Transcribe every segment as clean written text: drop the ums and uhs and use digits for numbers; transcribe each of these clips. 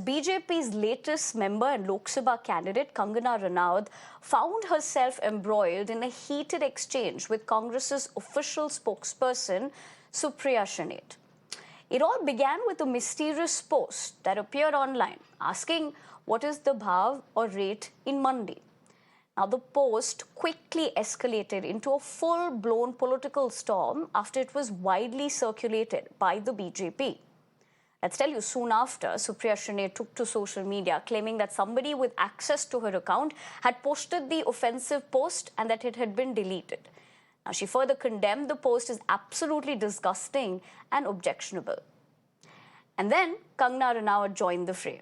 BJP's latest member and Lok Sabha candidate Kangana Ranaut found herself embroiled in a heated exchange with Congress's official spokesperson Supriya Shrinet. It all began with a mysterious post that appeared online asking what is the bhav or rate in Mandi. Now, the post quickly escalated into a full-blown political storm after it was widely circulated by the BJP. Let's tell you, soon after, Supriya Shrinet took to social media claiming that somebody with access to her account had posted the offensive post and that it had been deleted. Now, she further condemned the post as absolutely disgusting and objectionable. And then Kangana Ranaut joined the fray,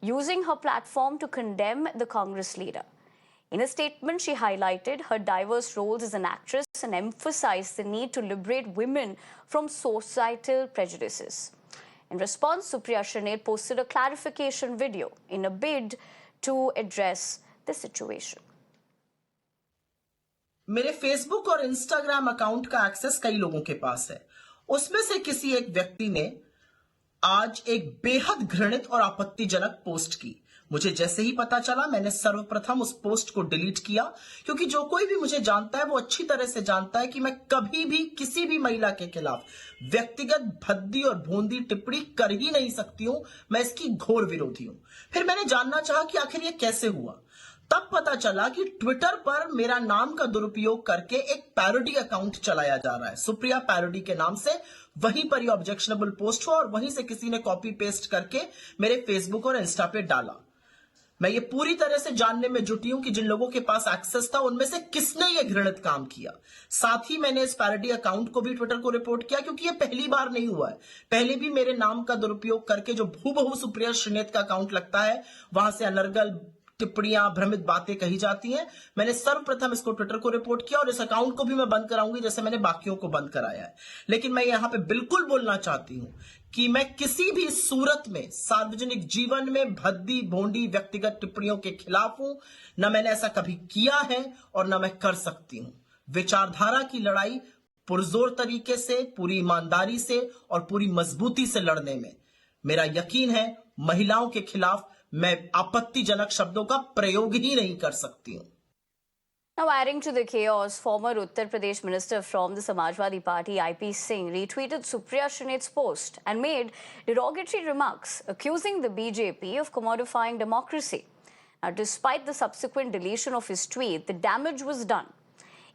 using her platform to condemn the Congress leader. In a statement, she highlighted her diverse roles as an actress and emphasized the need to liberate women from societal prejudices. In response, Supriya Shrinet posted a clarification video in a bid to address the situation. मेरे Facebook और Instagram account का access कई लोगों के पास है। उसमें से किसी एक व्यक्ति ने आज एक बेहद घृणित और आपत्तिजनक पोस्ट की। मुझे जैसे ही पता चला, मैंने सर्वप्रथम उस पोस्ट को डिलीट किया, क्योंकि जो कोई भी मुझे जानता है वो अच्छी तरह से जानता है कि मैं कभी भी किसी भी महिला के खिलाफ व्यक्तिगत भद्दी और भोंदी टिप्पणी कर ही नहीं सकती हूं। मैं इसकी घोर विरोधी हूं। फिर मैंने जानना चाहा कि आखिर ये कैसे हुआ। तब पता चला कि ट्विटर पर मेरा नाम का दुरुपयोग करके एक पैरोडी अकाउंट चलाया जा रहा है, सुप्रिया पैरोडी के नाम से। वहीं पर ये ऑब्जेक्शनेबल पोस्ट हुआ और वहीं से किसी ने कॉपी पेस्ट करके मेरे फेसबुक और इंस्टा पे डाला। मैं ये पूरी तरह से जानने में जुटी हूं कि जिन लोगों के पास एक्सेस था उनमें से किसने ये घृणित काम किया। साथ ही मैंने इस पैरोडी अकाउंट को भी ट्विटर को रिपोर्ट किया, क्योंकि ये पहली बार नहीं हुआ है। पहले भी मेरे नाम का दुरुपयोग करके जो हूबहू सुप्रिया श्रीनेत का अकाउंट लगता है, वहां से अनर्गल टिप्पणियां, भ्रमित बातें कही जाती हैं। मैंने सर्वप्रथम इसको ट्विटर को रिपोर्ट किया और इस अकाउंट को भी मैं बंद कराऊंगी, जैसे मैंने बाकियों को बंद कराया है। लेकिन मैं यहां पे बिल्कुल बोलना चाहती हूं कि मैं किसी भी सूरत में सार्वजनिक जीवन में भद्दी भोंडी व्यक्तिगत टिप्पणियों के खिलाफ हूं। न मैंने ऐसा कभी किया है और न मैं कर सकती हूं। विचारधारा की लड़ाई पुरजोर तरीके से, पूरी ईमानदारी से और पूरी मजबूती से लड़ने में मेरा यकीन है महिलाओं के खिलाफ मैं आपत्तिजनक शब्दों का प्रयोग ही नहीं कर सकती हूं। Now, adding to the chaos, former Uttar Pradesh minister from the Samajwadi Party, IP Singh, retweeted Supriya Shrinet's post and made derogatory remarks, accusing the BJP of commodifying democracy. Now, despite the subsequent deletion of his tweet, the damage was done.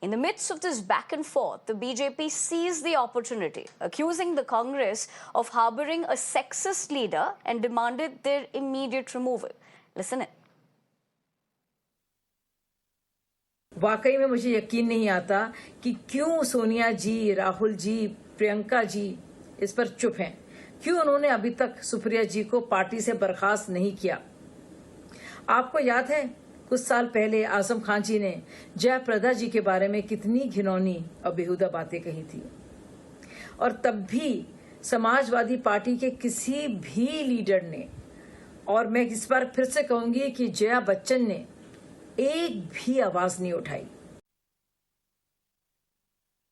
In the midst of this back and forth, the BJP seized the opportunity, accusing the Congress of harboring a sexist leader and demanded their immediate removal. Listen in. वाकई में मुझे यकीन नहीं आता कि क्यों सोनिया जी, राहुल जी, प्रियंका जी इस पर चुप हैं। क्यों उन्होंने अभी तक सुप्रिया जी को पार्टी से बर्खास्त नहीं किया। आपको याद है कुछ साल पहले आजम खान जी ने जयप्रदा जी के बारे में कितनी घिनौनी और बेहुदा बातें कही थी, और तब भी समाजवादी पार्टी के किसी भी लीडर ने, और मैं इस बार फिर से कहूंगी कि जया बच्चन ने एक भी आवाज नहीं उठाई।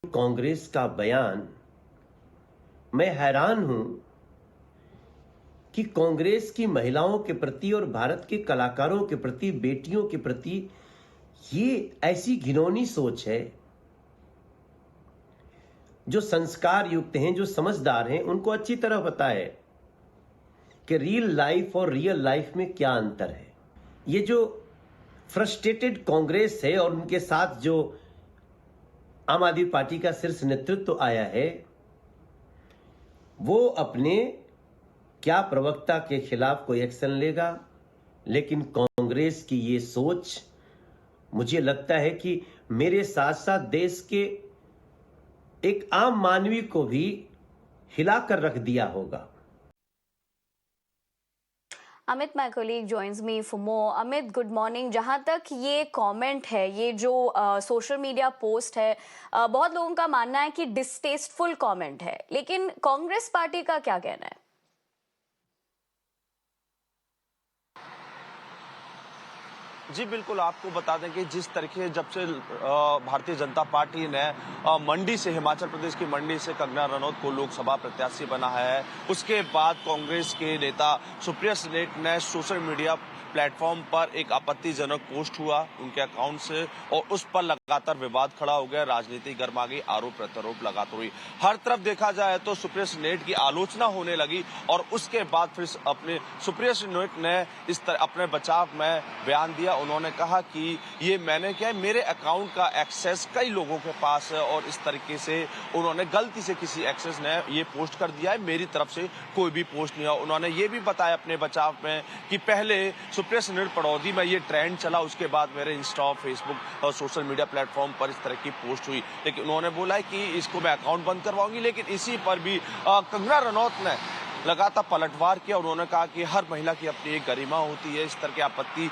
कांग्रेस का बयान, मैं हैरान हूं कि कांग्रेस की महिलाओं के प्रति और भारत के कलाकारों के प्रति, बेटियों के प्रति ये ऐसी घिनौनी सोच है। जो संस्कार युक्त हैं, जो समझदार हैं, उनको अच्छी तरह पता है कि रियल लाइफ और रियल लाइफ में क्या अंतर है। ये जो फ्रस्ट्रेटेड कांग्रेस है और उनके साथ जो आम आदमी पार्टी का शीर्ष नेतृत्व आया है, वो अपने क्या प्रवक्ता के खिलाफ कोई एक्शन लेगा, लेकिन कांग्रेस की ये सोच मुझे लगता है कि मेरे साथ साथ देश के एक आम मानवी को भी हिलाकर रख दिया होगा। Amit, my colleague, joins me for more. Amit, good morning. जहाँ तक ये कमेंट है, ये जो सोशल मीडिया पोस्ट है, बहुत लोगों का मानना है कि डिस्टेस्टफुल कमेंट है, लेकिन कांग्रेस पार्टी का क्या कहना है? जी बिल्कुल, आपको बता दें कि जिस तरीके जब से भारतीय जनता पार्टी ने मंडी से, हिमाचल प्रदेश की मंडी से कंगना रनौत को लोकसभा प्रत्याशी बना है, उसके बाद कांग्रेस के नेता सुप्रिया श्रीनेट ने सोशल मीडिया प्लेटफॉर्म पर एक आपत्तिजनक पोस्ट हुआ उनके अकाउंट से और उस पर लगातार विवाद खड़ा हो गया, राजनीति गर्मा गई, आरोप प्रत्यारोप लगातार हुई। हर तरफ देखा जाए तो सुप्रिया श्रीनेट की आलोचना होने लगी और उसके बाद फिर अपने सुप्रिया श्रीनेट ने इस तरह अपने बचाव में बयान दिया। उन्होंने कहा कि ये मैंने क्या है, मेरे अकाउंट का एक्सेस कई लोगों के पास है और इस तरीके से उन्होंने गलती से किसी एक्सेस ने ये पोस्ट कर दिया है, मेरी तरफ से कोई भी पोस्ट नहीं हुआ। उन्होंने ये भी बताया अपने बचाव में कि पहले सुप्रिया श्रीनेट पड़ौदी में ये ट्रेंड चला, उसके बाद मेरे इंस्टा, फेसबुक और सोशल मीडिया प्लेटफॉर्म पर इस तरह की पोस्ट हुई, लेकिन उन्होंने बोला है कि इसको मैं अकाउंट बंद करवाऊंगी। लेकिन इसी पर भी कंगना रनौत ने लगातार पलटवार किया। उन्होंने कहा कि हर महिला की अपनी एक गरिमा होती है, इस तरह के आपत्ति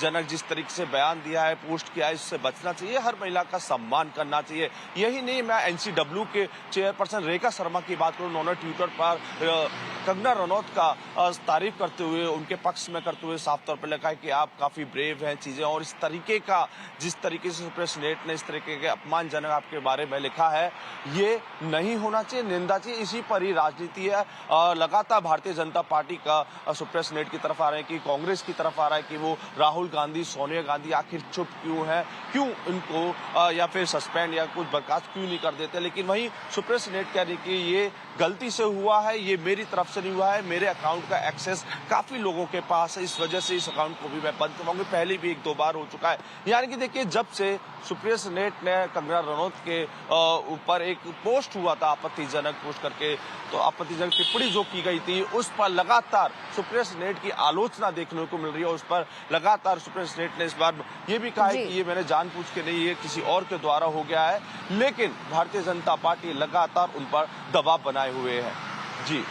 जनक जिस तरीके से बयान दिया है, पोस्ट किया है, इससे बचना चाहिए, हर महिला का सम्मान करना चाहिए। यही नहीं, मैं एनसीडब्ल्यू के चेयरपर्सन रेखा शर्मा की बात करूं, उन्होंने ट्विटर पर कंगना रनौत का तारीफ करते हुए, उनके पक्ष में करते हुए साफ तौर पर लिखा है कि आप काफी ब्रेव हैं चीजें, और इस तरीके का जिस तरीके से सुप्रिया श्रीनेट ने इस तरीके के अपमानजनक आपके बारे में लिखा है, ये नहीं होना चाहिए, निंदा चाहिए। इसी पर ही राजनीति है। लगातार भारतीय जनता पार्टी का सुप्रिया श्रीनेट की तरफ आ रहे हैं कि कांग्रेस की तरफ आ रहा है कि वो राहुल गांधी, सोनिया गांधी आखिर चुप क्यों है, क्यों इनको या फिर सस्पेंड या कुछ बर्खास्त क्यों नहीं कर देते। लेकिन वहीं सुप्रिया श्रीनेट कह रही कि ये गलती से हुआ है, ये मेरी तरफ से नहीं हुआ है, मेरे अकाउंट का एक्सेस काफी लोगों के पास है, इस वजह से इस अकाउंट को भी मैं बंद करवाऊंगी। पहले भी 1-2 बार हो चुका है। यानी कि देखिए, जब से सुप्रिया श्रीनेट ने कंगना रनौत के ऊपर एक पोस्ट हुआ था आपत्तिजनक पोस्ट करके, तो आपत्तिजनक टिप्पणी जो की गई थी, उस पर लगातार सुप्रिया श्रीनेट की आलोचना देखने को मिल रही है। उस पर लगातार सुप्रिया श्रीनेट ने इस बार ये भी कहा है कि ये मैंने जानबूझ के नहीं, ये किसी और के द्वारा हो गया है। लेकिन भारतीय जनता पार्टी लगातार उन पर दबाव बनाए हुए है। जी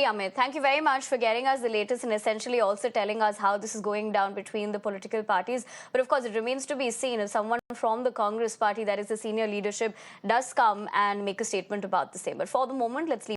Amit, thank you very much for getting us the latest and essentially also telling us how this is going down between the political parties. But of course, it remains to be seen if someone from the Congress party, that is the senior leadership, does come and make a statement about the same. But for the moment, let's leave